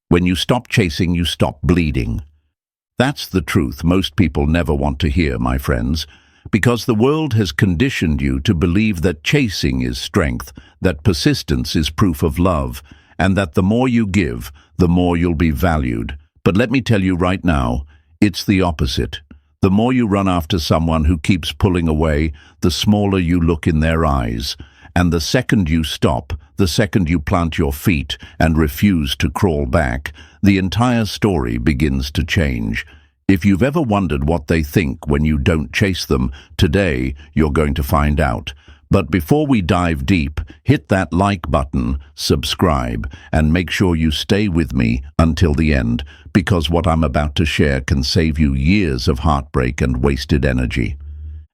When you stop chasing, you stop bleeding. That's the truth most people never want to hear, my friends, because the world has conditioned you to believe that chasing is strength, that persistence is proof of love, and that the more you give, the more you'll be valued. But let me tell you right now, it's the opposite. The more you run after someone who keeps pulling away, the smaller you look in their eyes. And the second you stop, the second you plant your feet and refuse to crawl back, the entire story begins to change. If you've ever wondered what they think when you don't chase them, today you're going to find out. But before we dive deep, hit that like button, subscribe, and make sure you stay with me until the end, because what I'm about to share can save you years of heartbreak and wasted energy.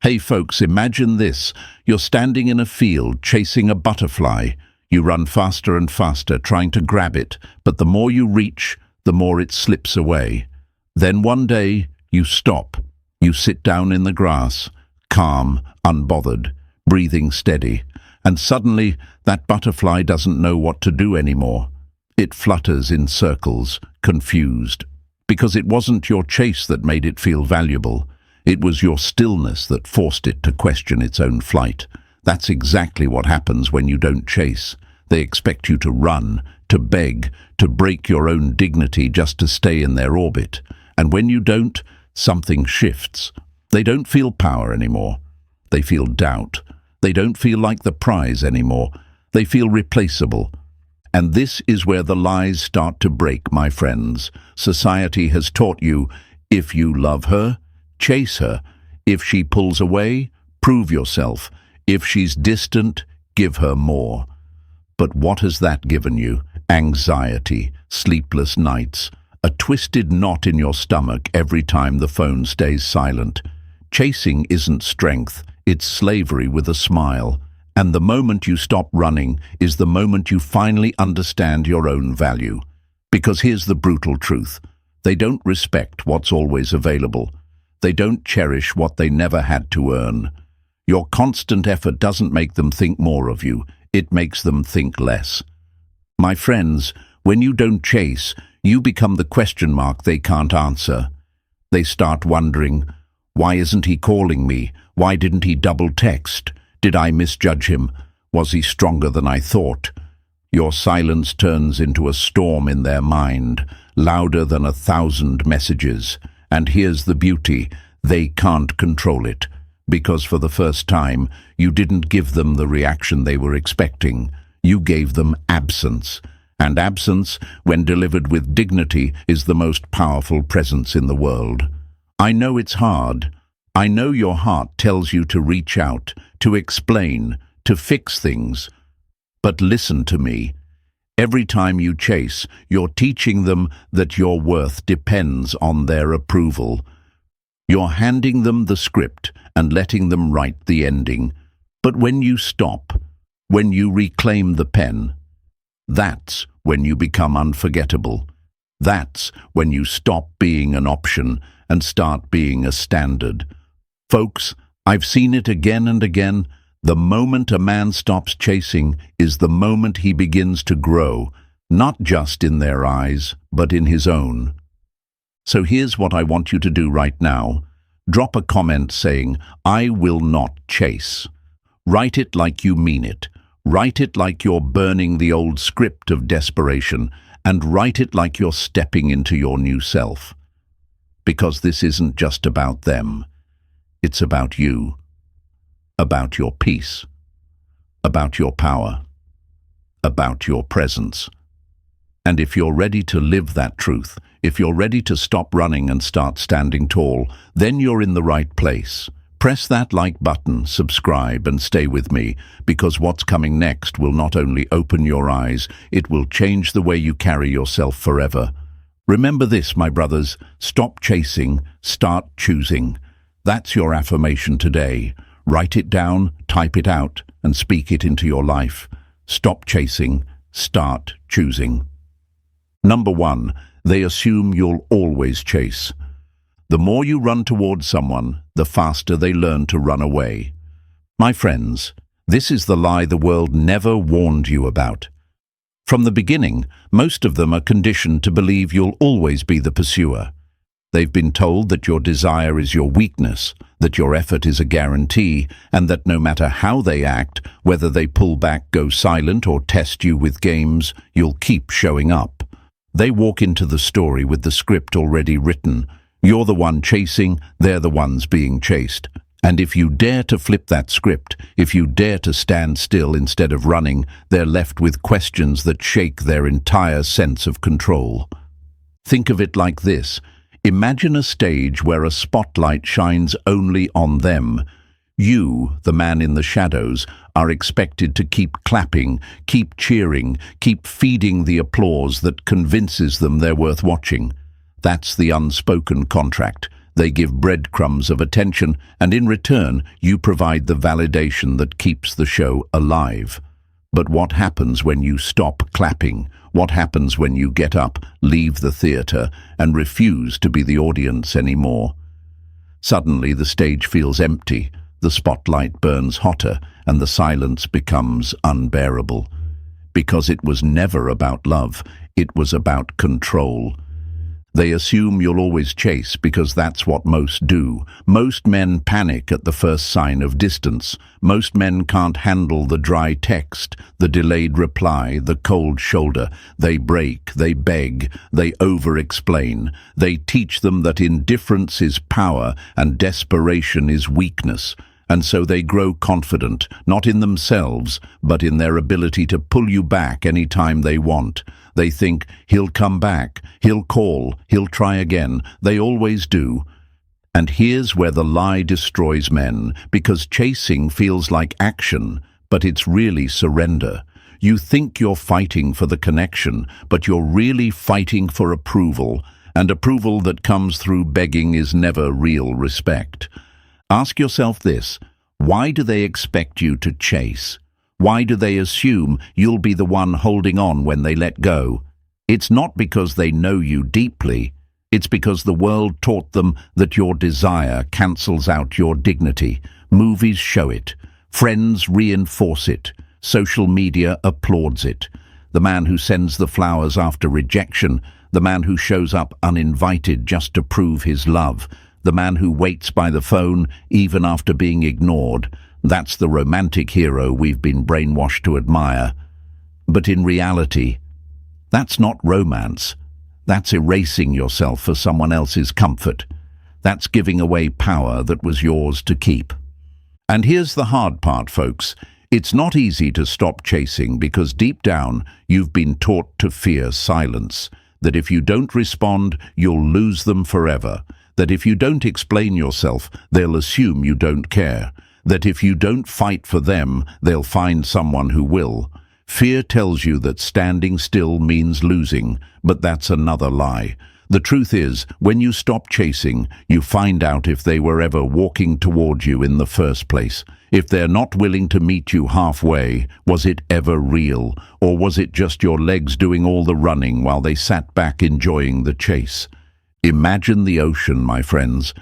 Hey folks, imagine this. You're standing in a field chasing a butterfly. You run faster and faster, trying to grab it, but the more you reach, the more it slips away. Then one day, you stop. You sit down in the grass, calm, unbothered, breathing steady, and suddenly that butterfly doesn't know what to do anymore. It flutters in circles, confused, because it wasn't your chase that made it feel valuable. It was your stillness that forced it to question its own flight. That's exactly what happens when you don't chase. They expect you to run, to beg, to break your own dignity just to stay in their orbit. And when you don't, something shifts. They don't feel power anymore. They feel doubt. They don't feel like the prize anymore. They feel replaceable. And this is where the lies start to break, my friends. Society has taught you, if you love her, chase her. If she pulls away, prove yourself. If she's distant, give her more. But what has that given you? Anxiety, sleepless nights, a twisted knot in your stomach every time the phone stays silent. Chasing isn't strength, it's slavery with a smile. And the moment you stop running is the moment you finally understand your own value. Because here's the brutal truth. They don't respect what's always available. They don't cherish what they never had to earn. Your constant effort doesn't make them think more of you. It makes them think less. My friends, when you don't chase, you become the question mark they can't answer. They start wondering, why isn't he calling me? Why didn't he double text? Did I misjudge him? Was he stronger than I thought? Your silence turns into a storm in their mind, louder than 1,000 messages. And here's the beauty, they can't control it. Because for the first time, you didn't give them the reaction they were expecting. You gave them absence. And absence, when delivered with dignity, is the most powerful presence in the world. I know it's hard. I know your heart tells you to reach out, to explain, to fix things. But listen to me. Every time you chase, you're teaching them that your worth depends on their approval. You're handing them the script and letting them write the ending. But when you stop, when you reclaim the pen, that's when you become unforgettable. That's when you stop being an option and start being a standard. Folks, I've seen it again and again. The moment a man stops chasing is the moment he begins to grow, not just in their eyes, but in his own. So here's what I want you to do right now. Drop a comment saying, I will not chase. Write it like you mean it. Write it like you're burning the old script of desperation, and write it like you're stepping into your new self. Because this isn't just about them. It's about you. About your peace. About your power. About your presence. And if you're ready to live that truth, if you're ready to stop running and start standing tall, then you're in the right place. Press that like button, subscribe, and stay with me, because what's coming next will not only open your eyes, it will change the way you carry yourself forever. Remember this, my brothers, stop chasing, start choosing. That's your affirmation today. Write it down, type it out, and speak it into your life. Stop chasing, start choosing. Number 1, they assume you'll always chase. The more you run towards someone, the faster they learn to run away. My friends, this is the lie the world never warned you about. From the beginning, most of them are conditioned to believe you'll always be the pursuer. They've been told that your desire is your weakness, that your effort is a guarantee, and that no matter how they act, whether they pull back, go silent, or test you with games, you'll keep showing up. They walk into the story with the script already written. You're the one chasing, they're the ones being chased. And if you dare to flip that script, if you dare to stand still instead of running, they're left with questions that shake their entire sense of control. Think of it like this. Imagine a stage where a spotlight shines only on them. You, the man in the shadows, are expected to keep clapping, keep cheering, keep feeding the applause that convinces them they're worth watching. That's the unspoken contract. They give breadcrumbs of attention, and in return, you provide the validation that keeps the show alive. But what happens when you stop clapping? What happens when you get up, leave the theater, and refuse to be the audience anymore? Suddenly, the stage feels empty, the spotlight burns hotter, and the silence becomes unbearable. Because it was never about love, it was about control. They assume you'll always chase because that's what most do. Most men panic at the first sign of distance. Most men can't handle the dry text, the delayed reply, the cold shoulder. They break, they beg, they over-explain. They teach them that indifference is power and desperation is weakness. And so they grow confident, not in themselves, but in their ability to pull you back any time they want. They think, he'll come back, he'll call, he'll try again. They always do. And here's where the lie destroys men, because chasing feels like action, but it's really surrender. You think you're fighting for the connection, but you're really fighting for approval, and approval that comes through begging is never real respect. Ask yourself this: why do they expect you to chase? Why do they assume you'll be the one holding on when they let go? It's not because they know you deeply. It's because the world taught them that your desire cancels out your dignity. Movies show it. Friends reinforce it. Social media applauds it. The man who sends the flowers after rejection, the man who shows up uninvited just to prove his love, the man who waits by the phone even after being ignored. That's the romantic hero we've been brainwashed to admire. But in reality, that's not romance. That's erasing yourself for someone else's comfort. That's giving away power that was yours to keep. And here's the hard part, folks. It's not easy to stop chasing because deep down you've been taught to fear silence. That if you don't respond, you'll lose them forever. That if you don't explain yourself, they'll assume you don't care. That if you don't fight for them, they'll find someone who will. Fear tells you that standing still means losing, but that's another lie. The truth is, when you stop chasing, you find out if they were ever walking toward you in the first place. If they're not willing to meet you halfway, was it ever real? Or was it just your legs doing all the running while they sat back enjoying the chase? Imagine the ocean, my friends.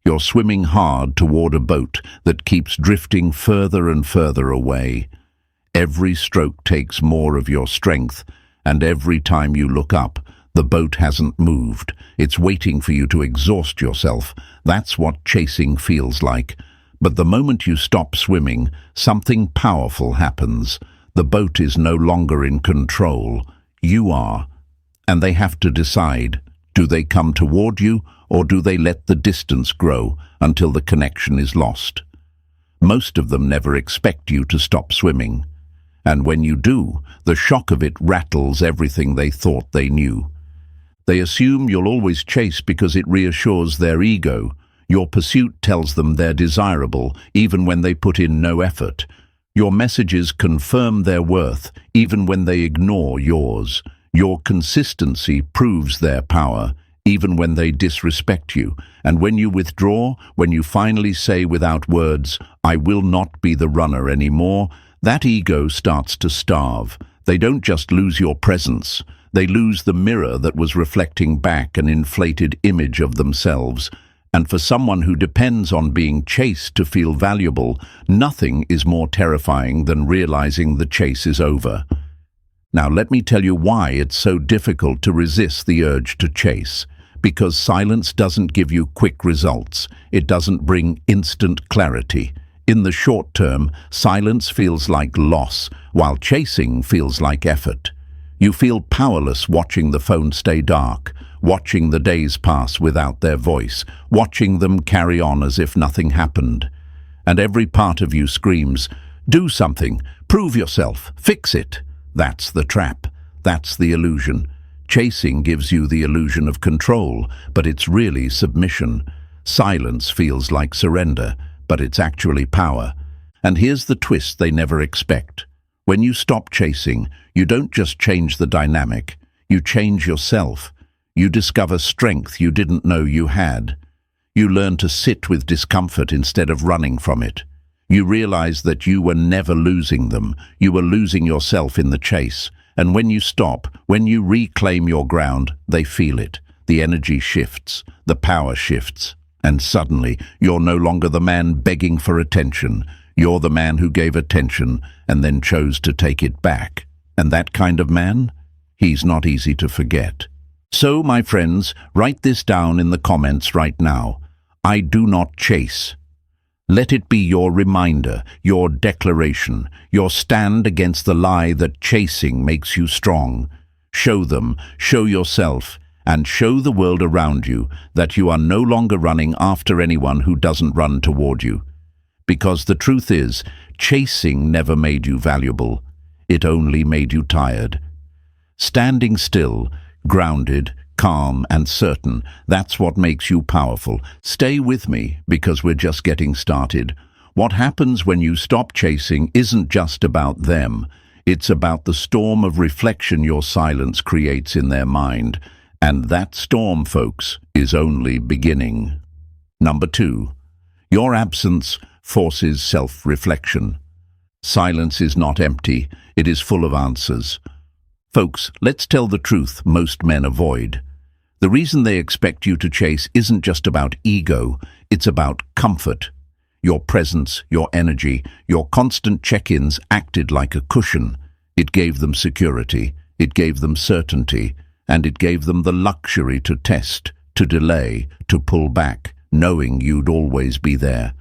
You're swimming hard toward a boat that keeps drifting further and further away. Every stroke takes more of your strength, and every time you look up, the boat hasn't moved. It's waiting for you to exhaust yourself. That's what chasing feels like. But the moment you stop swimming, something powerful happens. The boat is no longer in control. You are. And they have to decide. Do they come toward you, or do they let the distance grow until the connection is lost? Most of them never expect you to stop swimming. And when you do, the shock of it rattles everything they thought they knew. They assume you'll always chase because it reassures their ego. Your pursuit tells them they're desirable, even when they put in no effort. Your messages confirm their worth, even when they ignore yours. Your consistency proves their power, even when they disrespect you. And when you withdraw, when you finally say without words, "I will not be the runner anymore," that ego starts to starve. They don't just lose your presence. They lose the mirror that was reflecting back an inflated image of themselves. And for someone who depends on being chased to feel valuable, nothing is more terrifying than realizing the chase is over. Now let me tell you why it's so difficult to resist the urge to chase. Because silence doesn't give you quick results. It doesn't bring instant clarity. In the short term, silence feels like loss, while chasing feels like effort. You feel powerless watching the phone stay dark, watching the days pass without their voice, watching them carry on as if nothing happened. And every part of you screams, "Do something, prove yourself, fix it." That's the trap. That's the illusion. Chasing gives you the illusion of control, but it's really submission. Silence feels like surrender, but it's actually power. And here's the twist they never expect. When you stop chasing, you don't just change the dynamic, you change yourself. You discover strength you didn't know you had. You learn to sit with discomfort instead of running from it. You realize that you were never losing them, you were losing yourself in the chase. And when you stop, when you reclaim your ground, they feel it. The energy shifts, the power shifts, and suddenly you're no longer the man begging for attention. You're the man who gave attention and then chose to take it back. And that kind of man? He's not easy to forget. So, my friends, write this down in the comments right now. I do not chase. Let it be your reminder, your declaration, your stand against the lie that chasing makes you strong. Show them, show yourself, and show the world around you that you are no longer running after anyone who doesn't run toward you. Because the truth is, chasing never made you valuable. It only made you tired. Standing still, grounded, calm and certain, that's what makes you powerful. Stay with me, because we're just getting started. What happens when you stop chasing isn't just about them. It's about the storm of reflection your silence creates in their mind. And that storm, folks, is only beginning. Number 2. Your absence forces self-reflection. Silence is not empty, it is full of answers. Folks, let's tell the truth most men avoid. The reason they expect you to chase isn't just about ego, it's about comfort. Your presence, your energy, your constant check-ins acted like a cushion. It gave them security, it gave them certainty, and it gave them the luxury to test, to delay, to pull back, knowing you'd always be there.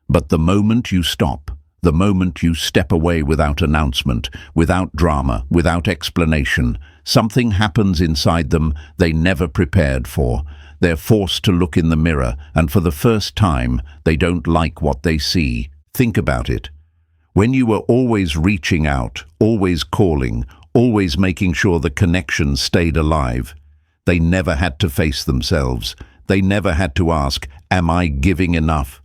But the moment you stop, the moment you step away without announcement, without drama, without explanation, something happens inside them they never prepared for. They're forced to look in the mirror, and for the first time, they don't like what they see. Think about it. When you were always reaching out, always calling, always making sure the connection stayed alive, they never had to face themselves. They never had to ask, am I giving enough?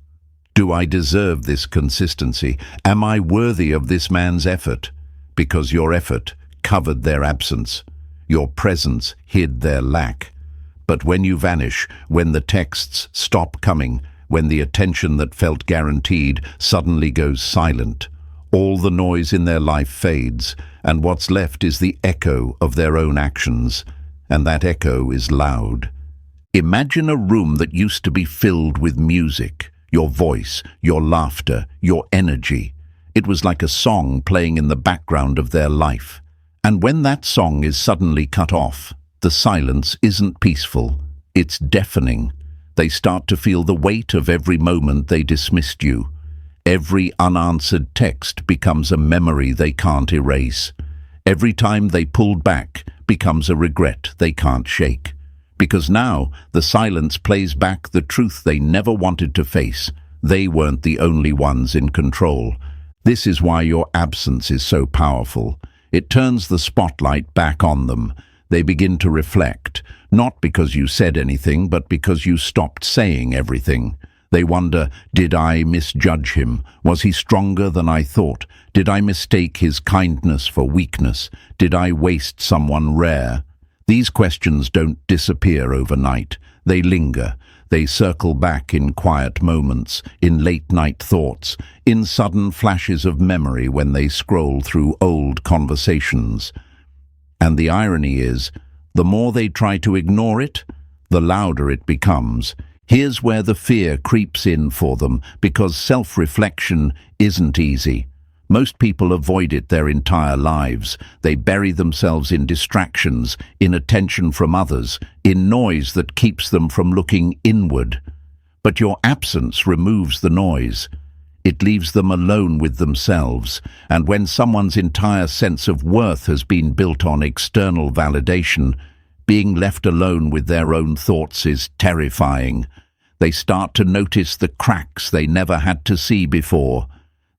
Do I deserve this consistency? Am I worthy of this man's effort? Because your effort covered their absence. Your presence hid their lack. But when you vanish, when the texts stop coming, when the attention that felt guaranteed suddenly goes silent, all the noise in their life fades, and what's left is the echo of their own actions, and that echo is loud. Imagine a room that used to be filled with music, your voice, your laughter, your energy. It was like a song playing in the background of their life. And when that song is suddenly cut off, the silence isn't peaceful, it's deafening. They start to feel the weight of every moment they dismissed you. Every unanswered text becomes a memory they can't erase. Every time they pulled back becomes a regret they can't shake. Because now the silence plays back the truth they never wanted to face. They weren't the only ones in control. This is why your absence is so powerful. It turns the spotlight back on them. They begin to reflect, not because you said anything, but because you stopped saying everything. They wonder, did I misjudge him? Was he stronger than I thought? Did I mistake his kindness for weakness? Did I waste someone rare? These questions don't disappear overnight. They linger. They circle back in quiet moments, in late-night thoughts, in sudden flashes of memory when they scroll through old conversations. And the irony is, the more they try to ignore it, the louder it becomes. Here's where the fear creeps in for them, because self-reflection isn't easy. Most people avoid it their entire lives. They bury themselves in distractions, in attention from others, in noise that keeps them from looking inward. But your absence removes the noise. It leaves them alone with themselves, and when someone's entire sense of worth has been built on external validation, being left alone with their own thoughts is terrifying. They start to notice the cracks they never had to see before.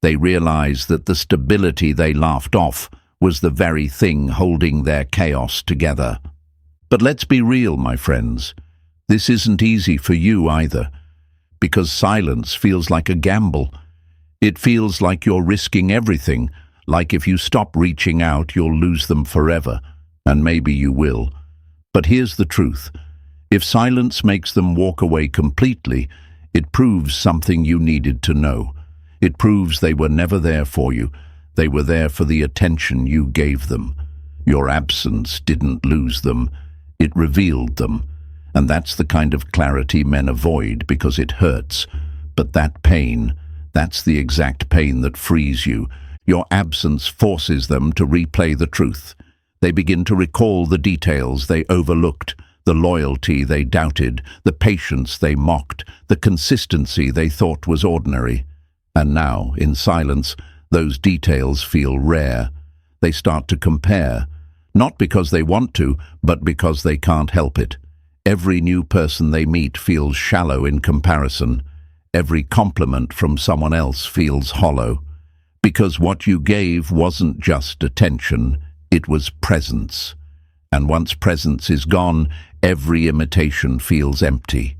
They realize that the stability they laughed off was the very thing holding their chaos together. But let's be real, my friends. This isn't easy for you either, because silence feels like a gamble. It feels like you're risking everything, like if you stop reaching out, you'll lose them forever, and maybe you will. But here's the truth. If silence makes them walk away completely, it proves something you needed to know. It proves they were never there for you. They were there for the attention you gave them. Your absence didn't lose them. It revealed them. And that's the kind of clarity men avoid because it hurts. But that pain, that's the exact pain that frees you. Your absence forces them to replay the truth. They begin to recall the details they overlooked, the loyalty they doubted, the patience they mocked, the consistency they thought was ordinary. And now, in silence, those details feel rare. They start to compare, not because they want to, but because they can't help it. Every new person they meet feels shallow in comparison. Every compliment from someone else feels hollow. Because what you gave wasn't just attention, it was presence. And once presence is gone, every imitation feels empty.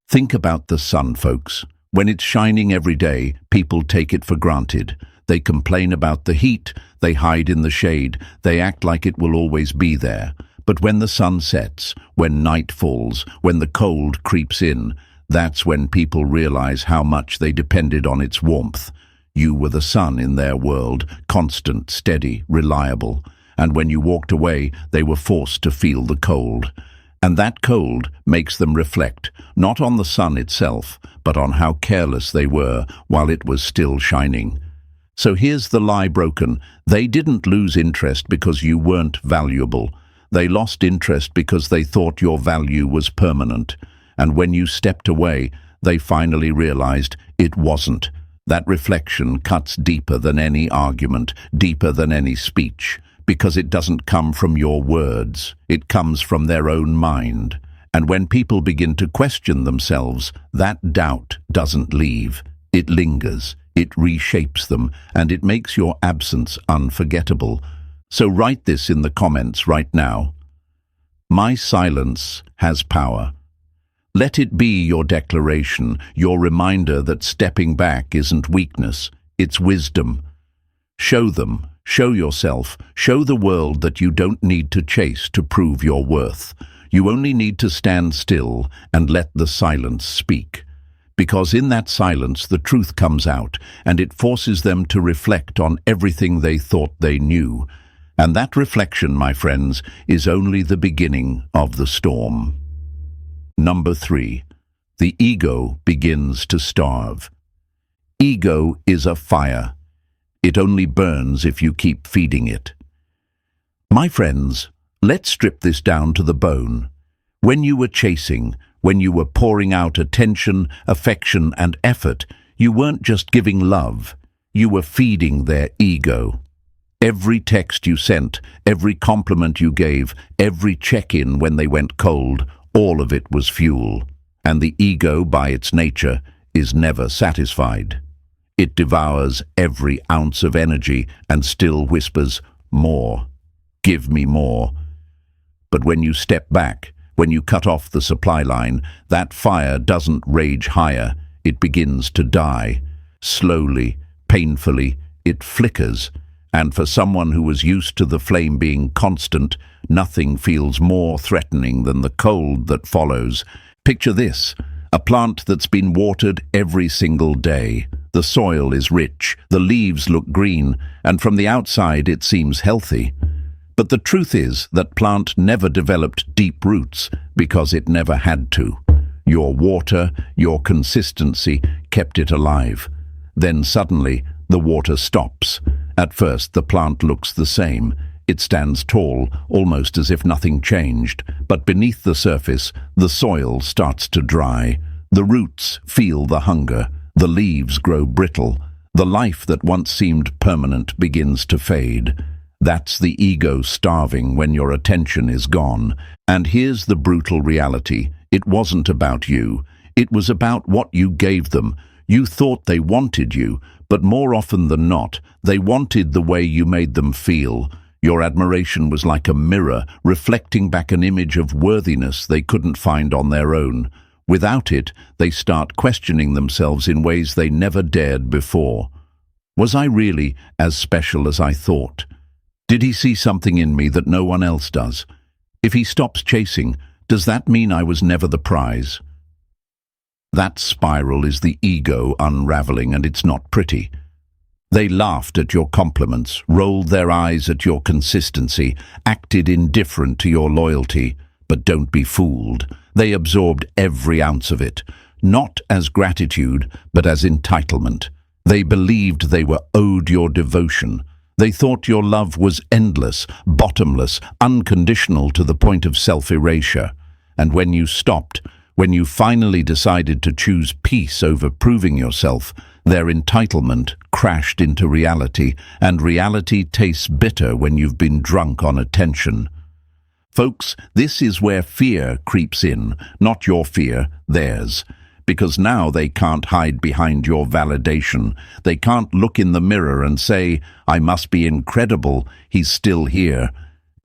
Think about the sun, folks. When it's shining every day, people take it for granted. They complain about the heat, they hide in the shade, they act like it will always be there. But when the sun sets, when night falls, when the cold creeps in, that's when people realize how much they depended on its warmth. You were the sun in their world, constant, steady, reliable. And when you walked away, they were forced to feel the cold. And that cold makes them reflect, not on the sun itself, but on how careless they were while it was still shining. So here's the lie broken. They didn't lose interest because you weren't valuable. They lost interest because they thought your value was permanent. And when you stepped away, they finally realized it wasn't. That reflection cuts deeper than any argument, deeper than any speech. Because it doesn't come from your words, it comes from their own mind. And when people begin to question themselves, that doubt doesn't leave. It lingers, it reshapes them, and it makes your absence unforgettable. So write this in the comments right now. My silence has power. Let it be your declaration, your reminder that stepping back isn't weakness, it's wisdom. Show them. Show yourself, show the world that you don't need to chase to prove your worth. You only need to stand still and let the silence speak. Because in that silence the truth comes out, and it forces them to reflect on everything they thought they knew. And that reflection, my friends, is only the beginning of the storm. Number 3. The ego begins to starve. Ego is a fire. It only burns if you keep feeding it. My friends, let's strip this down to the bone. When you were chasing, when you were pouring out attention, affection, and effort, you weren't just giving love. You were feeding their ego. Every text you sent, every compliment you gave, every check-in when they went cold, all of it was fuel. And the ego, by its nature, is never satisfied. It devours every ounce of energy and still whispers, more. Give me more. But when you step back, when you cut off the supply line, that fire doesn't rage higher. It begins to die. Slowly, painfully, it flickers. And for someone who was used to the flame being constant, nothing feels more threatening than the cold that follows. Picture this, a plant that's been watered every single day. The soil is rich, the leaves look green, and from the outside it seems healthy. But the truth is that plant never developed deep roots because it never had to. Your water, your consistency kept it alive. Then suddenly, The water stops. At first, the plant looks the same. It stands tall, almost as if nothing changed. But beneath the surface, the soil starts to dry. The roots feel the hunger. The leaves grow brittle. The life that once seemed permanent begins to fade. That's the ego starving when your attention is gone. And here's the brutal reality. It wasn't about you. It was about what you gave them. You thought they wanted you, but more often than not, they wanted the way you made them feel. Your admiration was like a mirror, reflecting back an image of worthiness they couldn't find on their own. Without it, they start questioning themselves in ways they never dared before. Was I really as special as I thought? Did he see something in me that no one else does? If he stops chasing, does that mean I was never the prize? That spiral is the ego unraveling, and it's not pretty. They laughed at your compliments, rolled their eyes at your consistency, acted indifferent to your loyalty. But don't be fooled. They absorbed every ounce of it, not as gratitude, but as entitlement. They believed they were owed your devotion. They thought your love was endless, bottomless, unconditional to the point of self-erasure. And when you stopped, when you finally decided to choose peace over proving yourself, their entitlement crashed into reality, and reality tastes bitter when you've been drunk on attention. Folks, this is where fear creeps in, not your fear, theirs. Because now they can't hide behind your validation. They can't look in the mirror and say, I must be incredible, he's still here.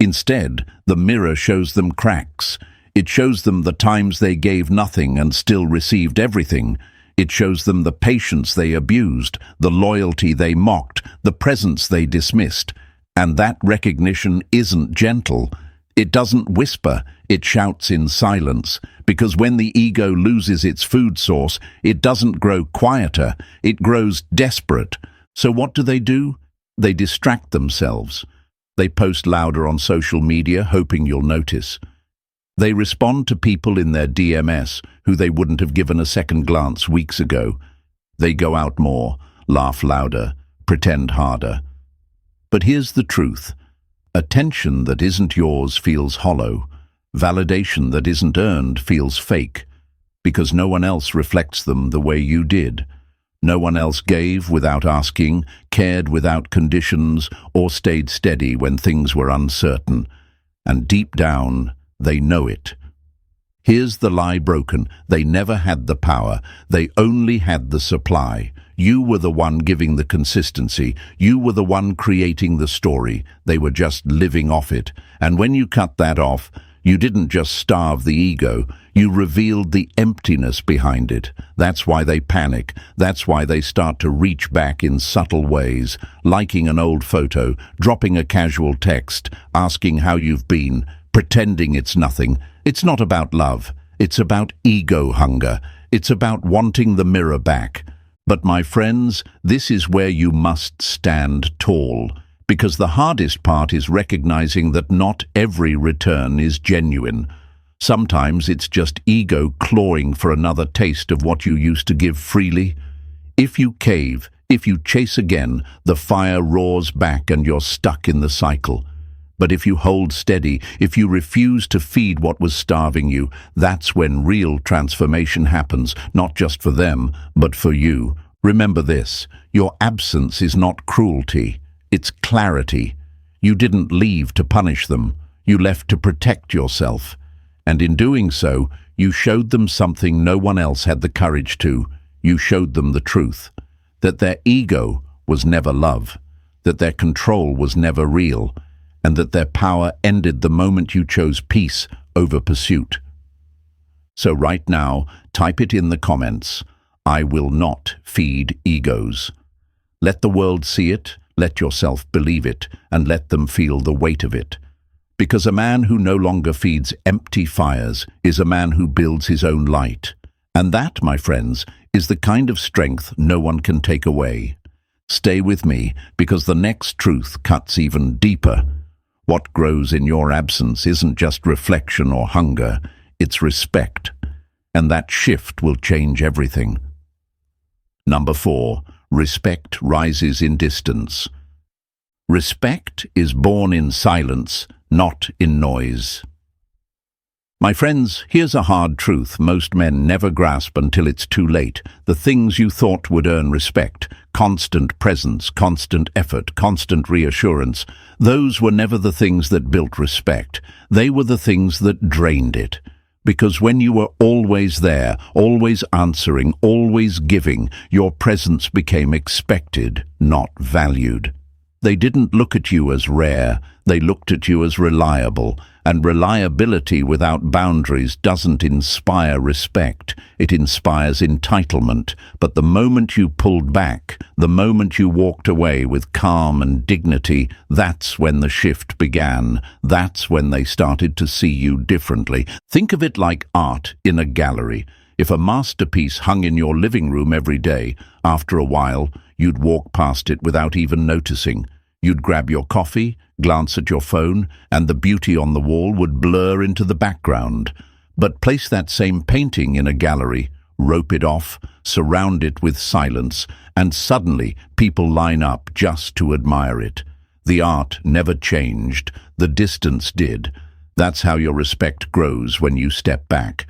Instead, the mirror shows them cracks. It shows them the times they gave nothing and still received everything. It shows them the patience they abused, the loyalty they mocked, the presence they dismissed. And that recognition isn't gentle. It doesn't whisper, it shouts in silence, because when the ego loses its food source, it doesn't grow quieter, it grows desperate. So what do? They distract themselves. They post louder on social media, hoping you'll notice. They respond to people in their DMS who they wouldn't have given a second glance weeks ago. They go out more, laugh louder, pretend harder. But here's the truth. Attention that isn't yours feels hollow. Validation that isn't earned feels fake, because no one else reflects them the way you did. No one else gave without asking, cared without conditions, or stayed steady when things were uncertain. And deep down, they know it. Here's the lie broken. They never had the power. They only had the supply. You were the one giving the consistency. You were the one creating the story. They were just living off it. And when you cut that off, you didn't just starve the ego. You revealed the emptiness behind it. That's why they panic. That's why they start to reach back in subtle ways, liking an old photo, dropping a casual text, asking how you've been, pretending it's nothing. It's not about love. It's about ego hunger. It's about wanting the mirror back. But my friends, this is where you must stand tall, because the hardest part is recognizing that not every return is genuine. Sometimes it's just ego clawing for another taste of what you used to give freely. If you cave, if you chase again, the fire roars back and you're stuck in the cycle. But if you hold steady, if you refuse to feed what was starving you, that's when real transformation happens, not just for them, but for you. Remember this, your absence is not cruelty, it's clarity. You didn't leave to punish them, you left to protect yourself. And in doing so, you showed them something no one else had the courage to. You showed them the truth, that their ego was never love, that their control was never real, and that their power ended the moment you chose peace over pursuit. So right now, type it in the comments. I will not feed egos. Let the world see it, let yourself believe it, and let them feel the weight of it. Because a man who no longer feeds empty fires is a man who builds his own light. And that, my friends, is the kind of strength no one can take away. Stay with me, because the next truth cuts even deeper. What grows in your absence isn't just reflection or hunger, it's respect. And that shift will change everything. Number 4, respect rises in distance. Respect is born in silence, not in noise. My friends, here's a hard truth most men never grasp until it's too late. The things you thought would earn respect, constant presence, constant effort, constant reassurance, those were never the things that built respect. They were the things that drained it. Because when you were always there, always answering, always giving, your presence became expected, not valued. They didn't look at you as rare, they looked at you as reliable, and reliability without boundaries doesn't inspire respect, it inspires entitlement. But the moment you pulled back, the moment you walked away with calm and dignity, that's when the shift began. That's when they started to see you differently. Think of it like art in a gallery. If a masterpiece hung in your living room every day, after a while, you'd walk past it without even noticing. You'd grab your coffee, glance at your phone, and the beauty on the wall would blur into the background. But place that same painting in a gallery, rope it off, surround it with silence, and suddenly people line up just to admire it. The art never changed, the distance did. That's how your respect grows when you step back.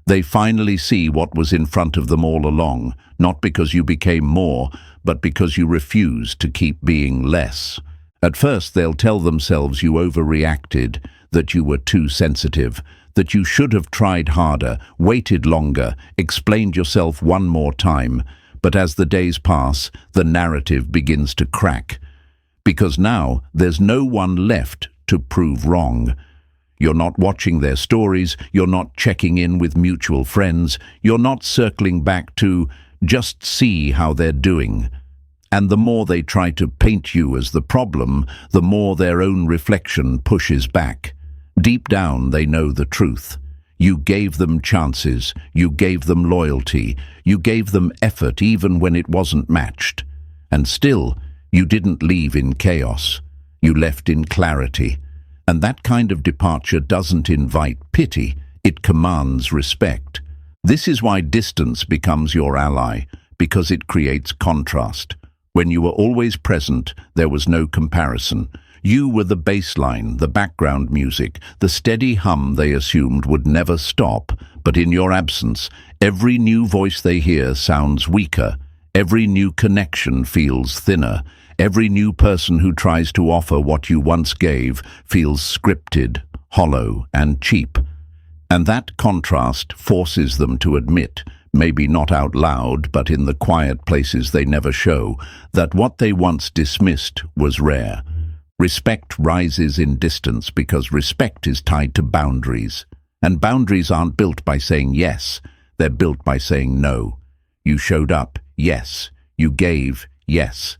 They finally see what was in front of them all along, not because you became more, but because you refused to keep being less. At first they'll tell themselves you overreacted, that you were too sensitive, that you should have tried harder, waited longer, explained yourself one more time. But as the days pass, the narrative begins to crack. Because now there's no one left to prove wrong. You're not watching their stories, you're not checking in with mutual friends, you're not circling back to just see how they're doing. And the more they try to paint you as the problem, the more their own reflection pushes back. Deep down they know the truth. You gave them chances, you gave them loyalty, you gave them effort even when it wasn't matched. And still, you didn't leave in chaos. You left in clarity. And that kind of departure doesn't invite pity, it commands respect. This is why distance becomes your ally, because it creates contrast. When you were always present, there was no comparison. You were the baseline, the background music, the steady hum they assumed would never stop. But in your absence, every new voice they hear sounds weaker. Every new connection feels thinner. Every new person who tries to offer what you once gave feels scripted, hollow, and cheap. And that contrast forces them to admit, maybe not out loud, but in the quiet places they never show, that what they once dismissed was rare. Respect rises in distance because respect is tied to boundaries. And boundaries aren't built by saying yes, they're built by saying no. You showed up, yes. You gave, yes.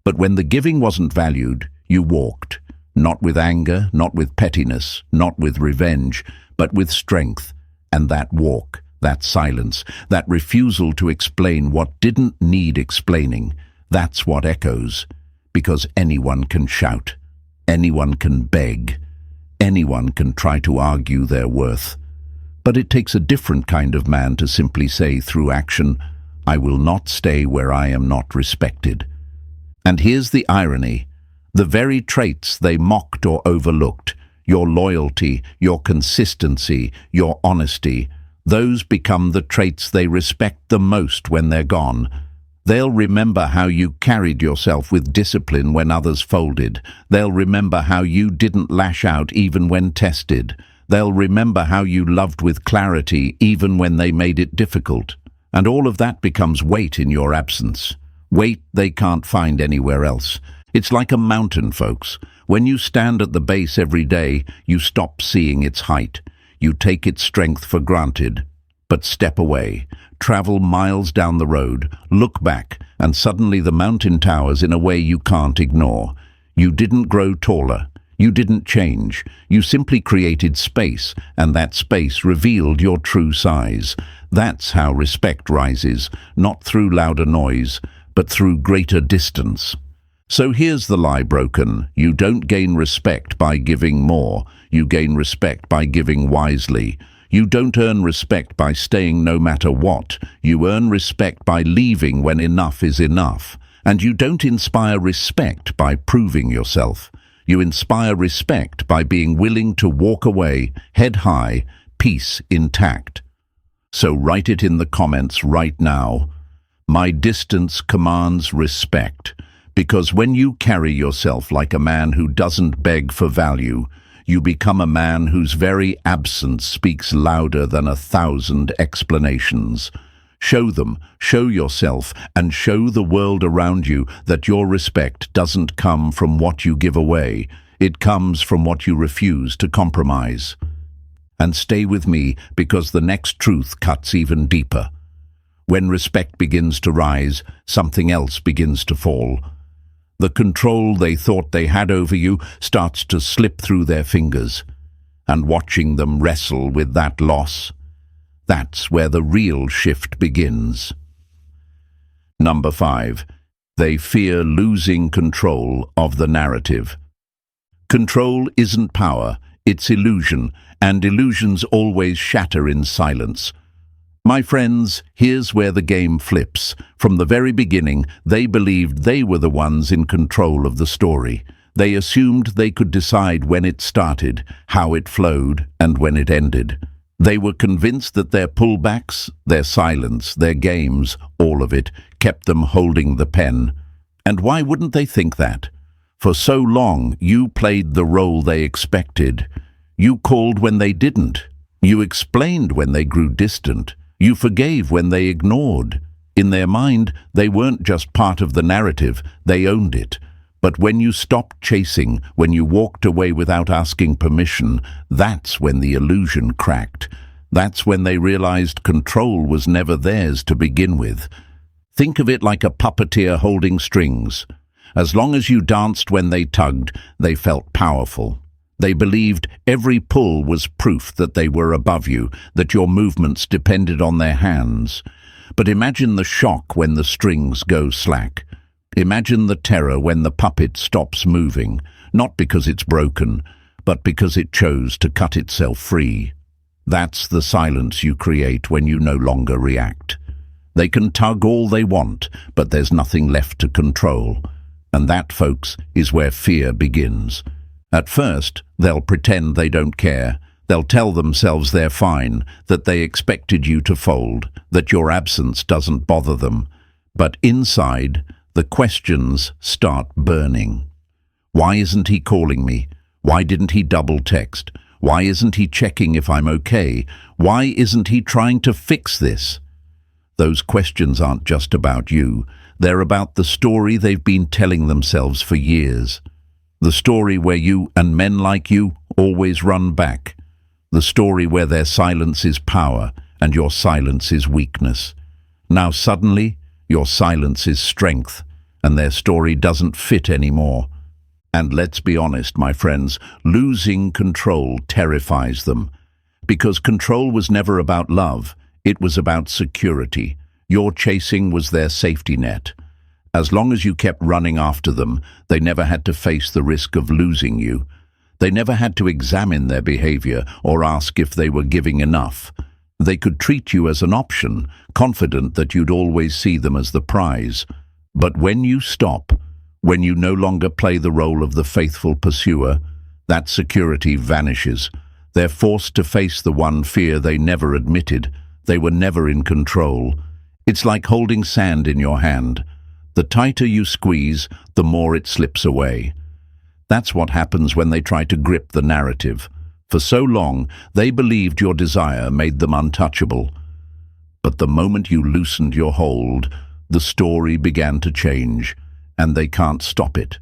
But when the giving wasn't valued, you walked. Not with anger, not with pettiness, not with revenge, but with strength. And that walk, that silence, that refusal to explain what didn't need explaining, that's what echoes. Because anyone can shout, anyone can beg, anyone can try to argue their worth. But it takes a different kind of man to simply say through action, I will not stay where I am not respected. And here's the irony. The very traits they mocked or overlooked, your loyalty, your consistency, your honesty, those become the traits they respect the most when they're gone. They'll remember how you carried yourself with discipline when others folded. They'll remember how you didn't lash out even when tested. They'll remember how you loved with clarity even when they made it difficult. And all of that becomes weight in your absence. Weight they can't find anywhere else. It's like a mountain, folks. When you stand at the base every day, you stop seeing its height. You take its strength for granted. But step away, travel miles down the road, look back, and suddenly the mountain towers in a way you can't ignore. You didn't grow taller. You didn't change. You simply created space, and that space revealed your true size. That's how respect rises, not through louder noise, but through greater distance. So here's the lie broken. You don't gain respect by giving more. You gain respect by giving wisely. You don't earn respect by staying no matter what. You earn respect by leaving when enough is enough. And you don't inspire respect by proving yourself. You inspire respect by being willing to walk away, head high, peace intact. So write it in the comments right now. My distance commands respect, because when you carry yourself like a man who doesn't beg for value, you become a man whose very absence speaks louder than 1,000 explanations. Show them, show yourself, and show the world around you that your respect doesn't come from what you give away. It comes from what you refuse to compromise. And stay with me, because the next truth cuts even deeper. When respect begins to rise, something else begins to fall. The control they thought they had over you starts to slip through their fingers. And watching them wrestle with that loss, that's where the real shift begins. Number 5. They fear losing control of the narrative. Control isn't power, it's illusion, and illusions always shatter in silence. My friends, here's where the game flips. From the very beginning, they believed they were the ones in control of the story. They assumed they could decide when it started, how it flowed, and when it ended. They were convinced that their pullbacks, their silence, their games, all of it, kept them holding the pen. And why wouldn't they think that? For so long, you played the role they expected. You called when they didn't. You explained when they grew distant. You forgave when they ignored. In their mind, they weren't just part of the narrative, they owned it. But when you stopped chasing, when you walked away without asking permission, that's when the illusion cracked. That's when they realized control was never theirs to begin with. Think of it like a puppeteer holding strings. As long as you danced when they tugged, they felt powerful. They believed every pull was proof that they were above you, that your movements depended on their hands. But imagine the shock when the strings go slack. Imagine the terror when the puppet stops moving, not because it's broken, but because it chose to cut itself free. That's the silence you create when you no longer react. They can tug all they want, but there's nothing left to control. And that, folks, is where fear begins. At first, they'll pretend they don't care. They'll tell themselves they're fine, that they expected you to fold, that your absence doesn't bother them. But inside, the questions start burning. Why isn't he calling me? Why didn't he double text? Why isn't he checking if I'm okay? Why isn't he trying to fix this? Those questions aren't just about you. They're about the story they've been telling themselves for years. The story where you and men like you always run back. The story where their silence is power and your silence is weakness. Now suddenly, your silence is strength, and their story doesn't fit anymore. And let's be honest, my friends, losing control terrifies them. Because control was never about love, it was about security. Your chasing was their safety net. As long as you kept running after them, they never had to face the risk of losing you. They never had to examine their behavior or ask if they were giving enough. They could treat you as an option, confident that you'd always see them as the prize. But when you stop, when you no longer play the role of the faithful pursuer, that security vanishes. They're forced to face the one fear they never admitted. They were never in control. It's like holding sand in your hand. The tighter you squeeze, the more it slips away. That's what happens when they try to grip the narrative. For so long, they believed your desire made them untouchable. But the moment you loosened your hold, the story began to change, and they can't stop it.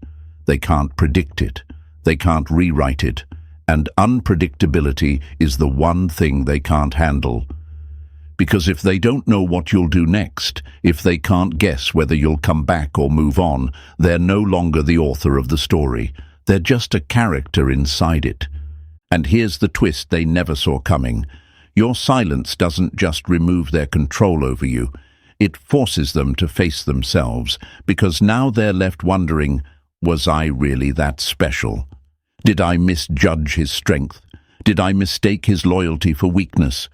They can't predict it. They can't rewrite it. And unpredictability is the one thing they can't handle. Because if they don't know what you'll do next, if they can't guess whether you'll come back or move on, they're no longer the author of the story. They're just a character inside it. And here's the twist they never saw coming. Your silence doesn't just remove their control over you. It forces them to face themselves, because now they're left wondering, was I really that special? Did I misjudge his strength? Did I mistake his loyalty for weakness?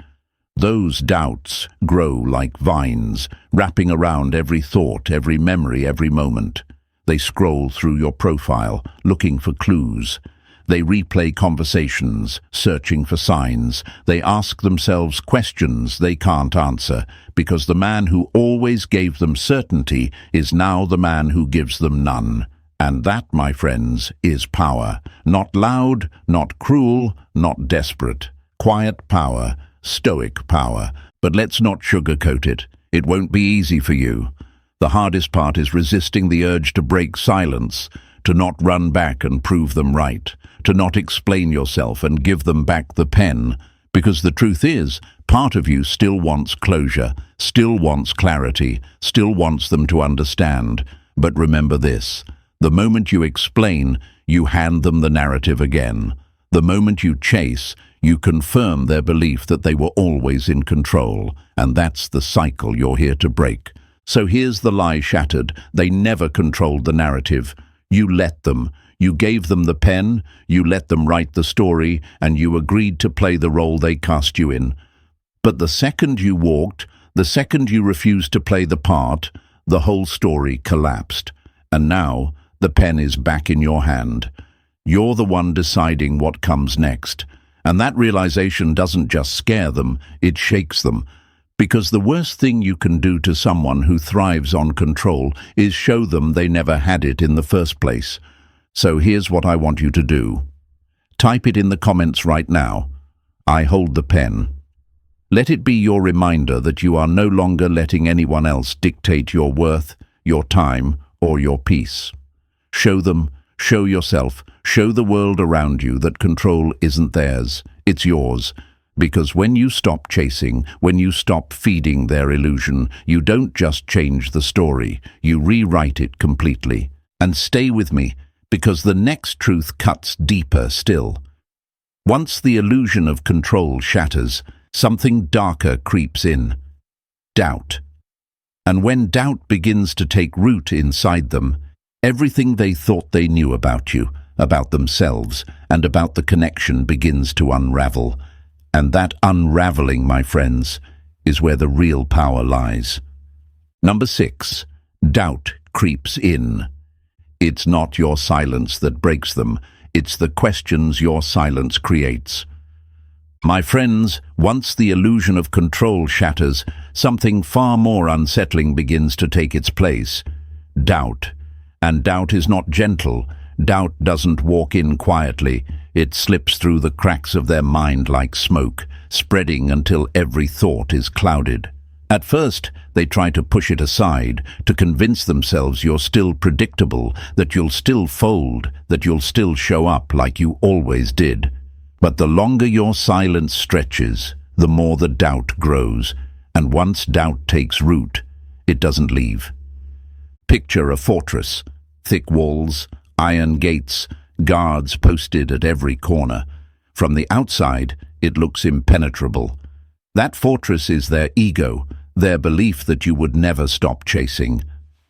Those doubts grow like vines, wrapping around every thought, every memory, every moment. They scroll through your profile, looking for clues. They replay conversations, searching for signs. They ask themselves questions they can't answer, because the man who always gave them certainty is now the man who gives them none. And that, my friends, is power. Not loud, not cruel, not desperate. Quiet power, stoic power. But let's not sugarcoat it. It won't be easy for you. The hardest part is resisting the urge to break silence, to not run back and prove them right, to not explain yourself and give them back the pen. Because the truth is, part of you still wants closure, still wants clarity, still wants them to understand. But remember this. The moment you explain, you hand them the narrative again. The moment you chase, you confirm their belief that they were always in control. And that's the cycle you're here to break. So here's the lie shattered. They never controlled the narrative. You let them. You gave them the pen, you let them write the story, and you agreed to play the role they cast you in. But the second you walked, the second you refused to play the part, the whole story collapsed. And now, the pen is back in your hand. You're the one deciding what comes next. And that realization doesn't just scare them, it shakes them. Because the worst thing you can do to someone who thrives on control is show them they never had it in the first place. So here's what I want you to do. Type it in the comments right now. I hold the pen. Let it be your reminder that you are no longer letting anyone else dictate your worth, your time, or your peace. Show them, show yourself, show the world around you that control isn't theirs, it's yours. Because when you stop chasing, when you stop feeding their illusion, you don't just change the story, you rewrite it completely. And stay with me, because the next truth cuts deeper still. Once the illusion of control shatters, something darker creeps in. Doubt. And when doubt begins to take root inside them, everything they thought they knew about you, about themselves, and about the connection begins to unravel. And that unraveling, my friends, is where the real power lies. Number 6. Doubt creeps in. It's not your silence that breaks them, it's the questions your silence creates. My friends, once the illusion of control shatters, something far more unsettling begins to take its place. Doubt. And doubt is not gentle. Doubt doesn't walk in quietly. It slips through the cracks of their mind like smoke, spreading until every thought is clouded. At first, they try to push it aside, to convince themselves you're still predictable, that you'll still fold, that you'll still show up like you always did. But the longer your silence stretches, the more the doubt grows, and once doubt takes root, it doesn't leave. Picture a fortress, thick walls, iron gates, guards posted at every corner. From the outside, it looks impenetrable. That fortress is their ego, their belief that you would never stop chasing.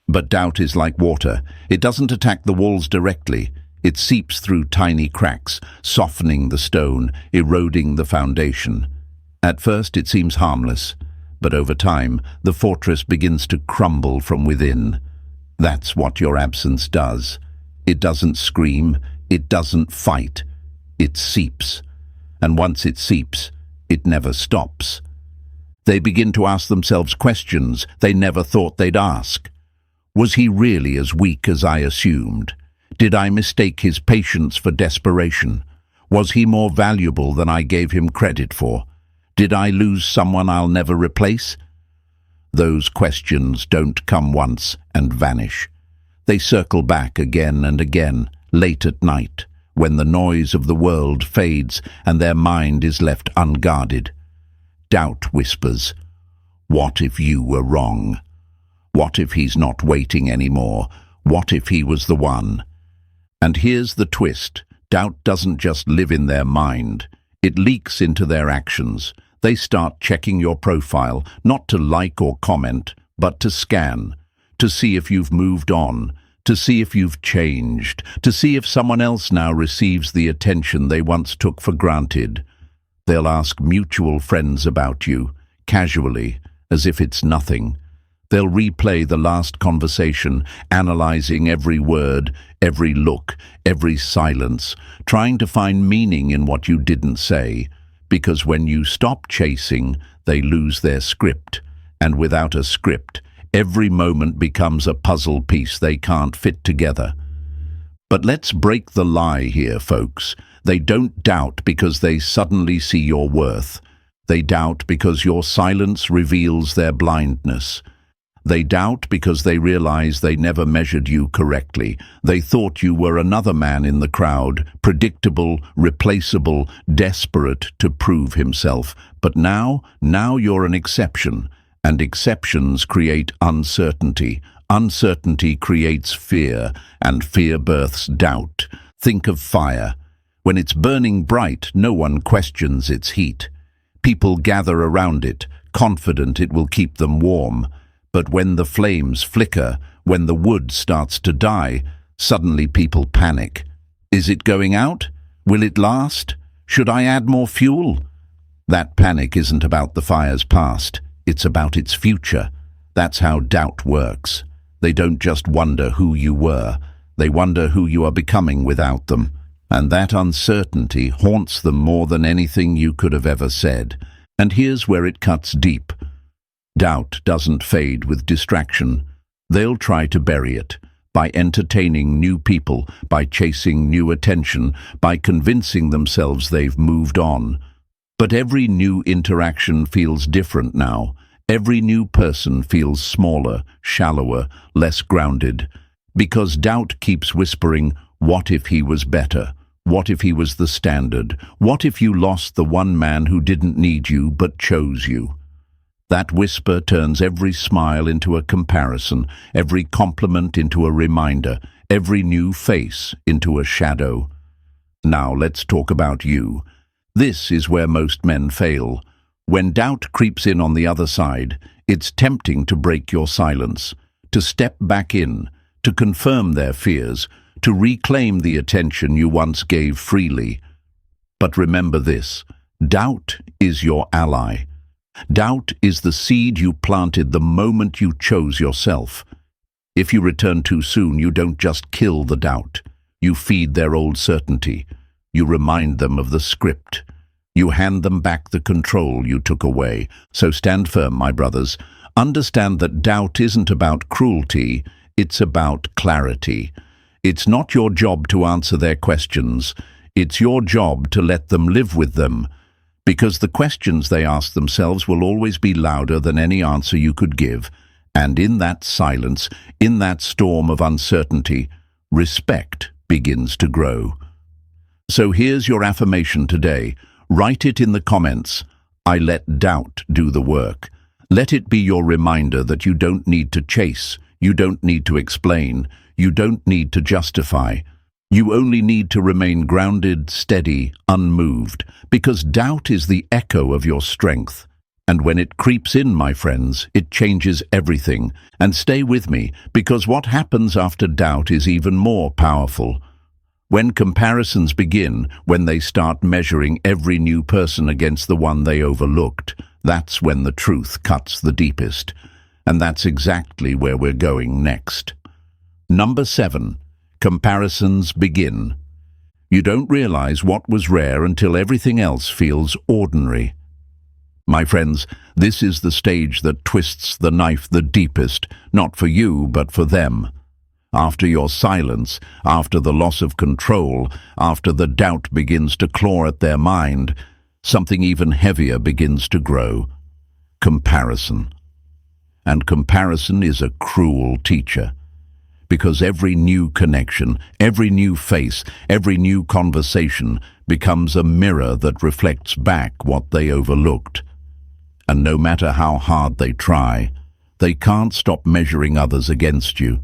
But doubt is like water. It doesn't attack the walls directly. It seeps through tiny cracks, softening the stone, eroding the foundation. At first it seems harmless, but over time the fortress begins to crumble from within. That's what your absence does. It doesn't scream, it doesn't fight. It seeps. And once it seeps, it never stops. They begin to ask themselves questions they never thought they'd ask. Was he really as weak as I assumed? Did I mistake his patience for desperation? Was he more valuable than I gave him credit for? Did I lose someone I'll never replace? Those questions don't come once and vanish. They circle back again and again, late at night, when the noise of the world fades and their mind is left unguarded. Doubt whispers, what if you were wrong? What if he's not waiting anymore? What if he was the one? And here's the twist. Doubt doesn't just live in their mind. It leaks into their actions. They start checking your profile, not to like or comment, but to scan, to see if you've moved on, to see if you've changed, to see if someone else now receives the attention they once took for granted. They'll ask mutual friends about you, casually, as if it's nothing. They'll replay the last conversation, analyzing every word, every look, every silence, trying to find meaning in what you didn't say. Because when you stop chasing, they lose their script. And without a script, every moment becomes a puzzle piece they can't fit together. But let's break the lie here, folks. They don't doubt because they suddenly see your worth. They doubt because your silence reveals their blindness. They doubt because they realize they never measured you correctly. They thought you were another man in the crowd, predictable, replaceable, desperate to prove himself. But now you're an exception, and exceptions create uncertainty. Uncertainty creates fear, and fear births doubt. Think of fire. When it's burning bright, no one questions its heat. People gather around it, confident it will keep them warm. But when the flames flicker, when the wood starts to die, suddenly people panic. Is it going out? Will it last? Should I add more fuel? That panic isn't about the fire's past. It's about its future. That's how doubt works. They don't just wonder who you were. They wonder who you are becoming without them. And that uncertainty haunts them more than anything you could have ever said. And here's where it cuts deep. Doubt doesn't fade with distraction. They'll try to bury it by entertaining new people, by chasing new attention, by convincing themselves they've moved on. But every new interaction feels different now. Every new person feels smaller, shallower, less grounded. Because doubt keeps whispering, what if he was better? What if he was the standard? What if you lost the one man who didn't need you but chose you? That whisper turns every smile into a comparison, every compliment into a reminder, every new face into a shadow. Now let's talk about you. This is where most men fail. When doubt creeps in on the other side, it's tempting to break your silence, to step back in, to confirm their fears, to reclaim the attention you once gave freely. But remember this, doubt is your ally. Doubt is the seed you planted the moment you chose yourself. If you return too soon, you don't just kill the doubt. You feed their old certainty. You remind them of the script. You hand them back the control you took away. So stand firm, my brothers. Understand that doubt isn't about cruelty, it's about clarity. It's not your job to answer their questions. It's your job to let them live with them. Because the questions they ask themselves will always be louder than any answer you could give. And in that silence, in that storm of uncertainty, respect begins to grow. So here's your affirmation today. Write it in the comments. I let doubt do the work. Let it be your reminder that you don't need to chase, you don't need to explain, you don't need to justify. You only need to remain grounded, steady, unmoved, because doubt is the echo of your strength. And when it creeps in, my friends, it changes everything. And stay with me, because what happens after doubt is even more powerful. When comparisons begin, when they start measuring every new person against the one they overlooked, that's when the truth cuts the deepest. And that's exactly where we're going next. Number 7. Comparisons begin. You don't realize what was rare until everything else feels ordinary. My friends, this is the stage that twists the knife the deepest, not for you, but for them. After your silence, after the loss of control, after the doubt begins to claw at their mind, something even heavier begins to grow. Comparison. And comparison is a cruel teacher. Because every new connection, every new face, every new conversation becomes a mirror that reflects back what they overlooked. And no matter how hard they try, they can't stop measuring others against you.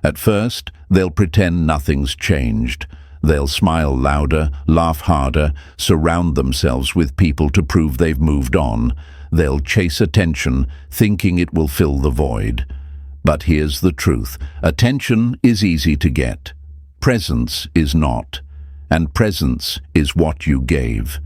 At first, they'll pretend nothing's changed. They'll smile louder, laugh harder, surround themselves with people to prove they've moved on. They'll chase attention, thinking it will fill the void. But here's the truth. Attention is easy to get. Presence is not. And presence is what you gave.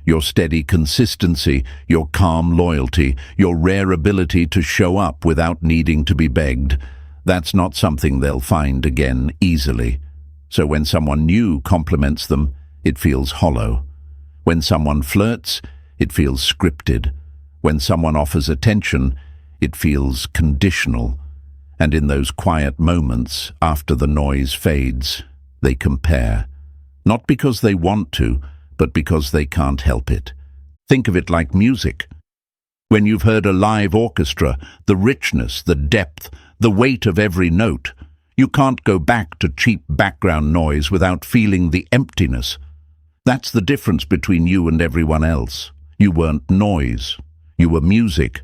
your steady consistency, your calm loyalty, your rare ability to show up without needing to be begged. That's not something they'll find again easily. So when someone new compliments them, it feels hollow. When someone flirts, it feels scripted. When someone offers attention, it feels conditional. And in those quiet moments, after the noise fades, they compare. Not because they want to, but because they can't help it. Think of it like music. When you've heard a live orchestra, the richness, the depth, the weight of every note, you can't go back to cheap background noise without feeling the emptiness. That's the difference between you and everyone else. You weren't noise. You were music.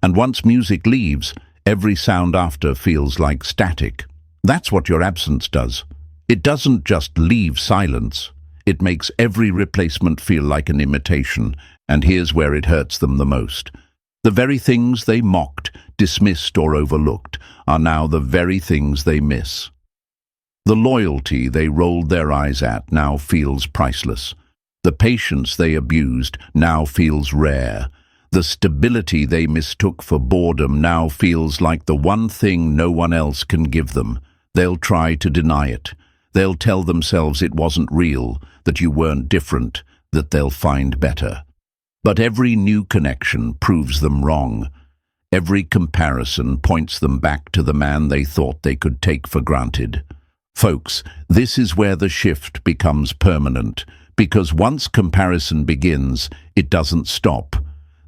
And once music leaves, every sound after feels like static. That's what your absence does. It doesn't just leave silence. It makes every replacement feel like an imitation. And here's where it hurts them the most. The very things they mocked, dismissed, or overlooked are now the very things they miss. The loyalty they rolled their eyes at now feels priceless. The patience they abused now feels rare. The stability they mistook for boredom now feels like the one thing no one else can give them. They'll try to deny it. They'll tell themselves it wasn't real, that you weren't different, that they'll find better. But every new connection proves them wrong. Every comparison points them back to the man they thought they could take for granted. Folks, this is where the shift becomes permanent, because once comparison begins, it doesn't stop.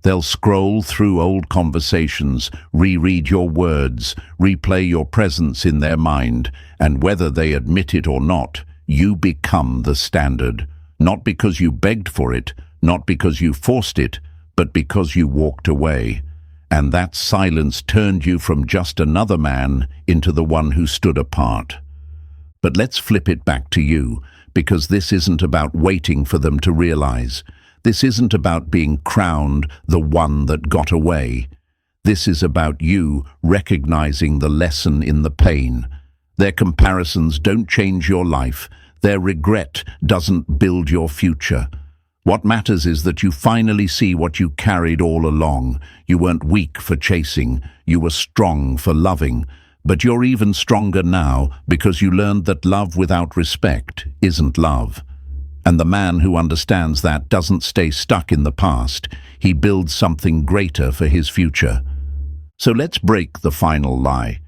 They'll scroll through old conversations, reread your words, replay your presence in their mind, and whether they admit it or not, you become the standard. Not because you begged for it, not because you forced it, but because you walked away. And that silence turned you from just another man into the one who stood apart. But let's flip it back to you, because this isn't about waiting for them to realize. This isn't about being crowned the one that got away. This is about you recognizing the lesson in the pain. Their comparisons don't change your life. Their regret doesn't build your future. What matters is that you finally see what you carried all along. You weren't weak for chasing. You were strong for loving. But you're even stronger now because you learned that love without respect isn't love. And the man who understands that doesn't stay stuck in the past. He builds something greater for his future. So let's break the final lie.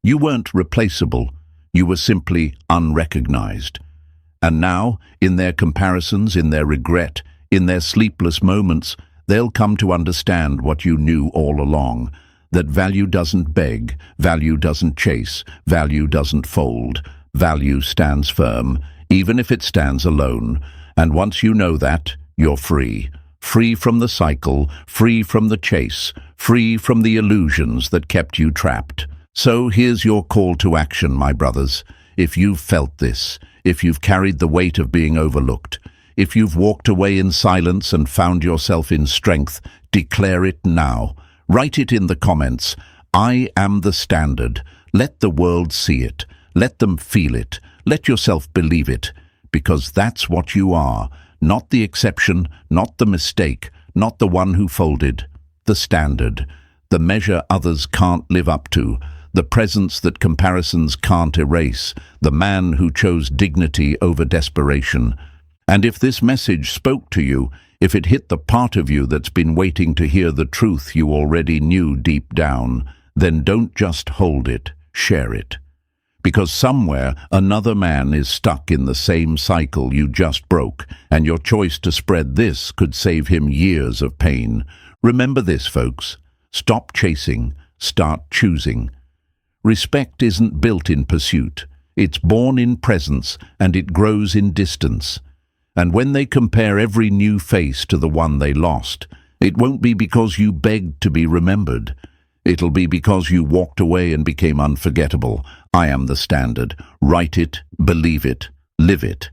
You weren't replaceable. You were simply unrecognized. And now, in their comparisons, in their regret, in their sleepless moments, they'll come to understand what you knew all along. That value doesn't beg, value doesn't chase, value doesn't fold. Value stands firm, even if it stands alone. And once you know that, you're free. Free from the cycle, free from the chase, free from the illusions that kept you trapped. So here's your call to action, my brothers. If you've felt this, if you've carried the weight of being overlooked, if you've walked away in silence and found yourself in strength, declare it now. Write it in the comments. I am the standard. Let the world see it. Let them feel it. Let yourself believe it. Because that's what you are. Not the exception, not the mistake, not the one who folded. The standard. The measure others can't live up to. The presence that comparisons can't erase. The man who chose dignity over desperation. And if this message spoke to you, if it hit the part of you that's been waiting to hear the truth you already knew deep down, then don't just hold it, share it. Because somewhere another man is stuck in the same cycle you just broke, and your choice to spread this could save him years of pain. Remember this, folks. Stop chasing, start choosing. Respect isn't built in pursuit. It's born in presence, and it grows in distance. And when they compare every new face to the one they lost, it won't be because you begged to be remembered. It'll be because you walked away and became unforgettable. I am the standard. Write it, believe it, live it.